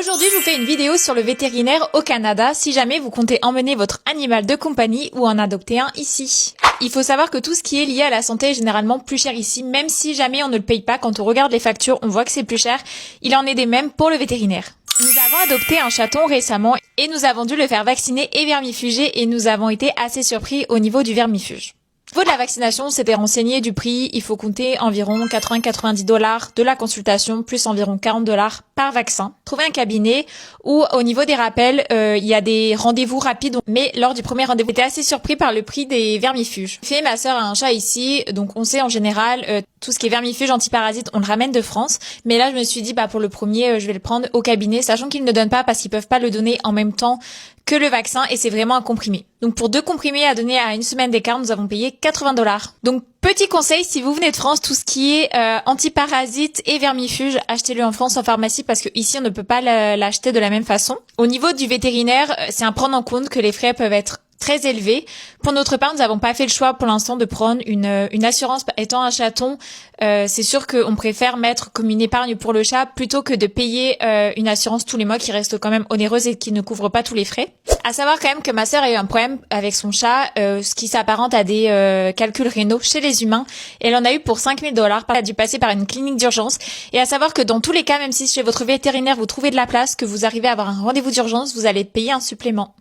Aujourd'hui, je vous fais une vidéo sur le vétérinaire au Canada si jamais vous comptez emmener votre animal de compagnie ou en adopter un ici. Il faut savoir que tout ce qui est lié à la santé est généralement plus cher ici, même si jamais on ne le paye pas. Quand on regarde les factures, on voit que c'est plus cher. Il en est des mêmes pour le vétérinaire. Nous avons adopté un chaton récemment et nous avons dû le faire vacciner et vermifuger et nous avons été assez surpris au niveau du vermifuge. Au niveau de la vaccination, on s'était renseigné du prix, il faut compter environ 80-90 $ de la consultation, plus environ 40 $ par vaccin. Trouver un cabinet où au niveau des rappels, il y a des rendez-vous rapides, mais lors du premier rendez-vous, j'étais assez surpris par le prix des vermifuges. Ma sœur a un chat ici, donc on sait en général, tout ce qui est vermifuge antiparasite, on le ramène de France, mais là je me suis dit, pour le premier, je vais le prendre au cabinet, sachant qu'ils ne donnent pas parce qu'ils peuvent pas le donner en même temps que le vaccin et c'est vraiment un comprimé. Donc pour 2 comprimés à donner à une semaine d'écart, nous avons payé 80 $. Donc petit conseil, si vous venez de France, tout ce qui est antiparasite et vermifuge, achetez-le en France en pharmacie parce que ici on ne peut pas l'acheter de la même façon. Au niveau du vétérinaire, c'est à prendre en compte que les frais peuvent être très élevé. Pour notre part, nous n'avons pas fait le choix pour l'instant de prendre une assurance. Étant un chaton, c'est sûr qu'on préfère mettre comme une épargne pour le chat plutôt que de payer une assurance tous les mois qui reste quand même onéreuse et qui ne couvre pas tous les frais. À savoir quand même que ma sœur a eu un problème avec son chat, ce qui s'apparente à des calculs rénaux chez les humains. Elle en a eu pour 5 000 $. Elle a dû passer par une clinique d'urgence. Et à savoir que dans tous les cas, même si chez votre vétérinaire vous trouvez de la place, que vous arrivez à avoir un rendez-vous d'urgence, vous allez payer un supplément.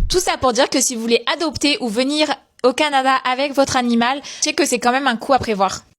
Tout ça pour dire que si vous voulez adopter ou venir au Canada avec votre animal, sachez que c'est quand même un coût à prévoir.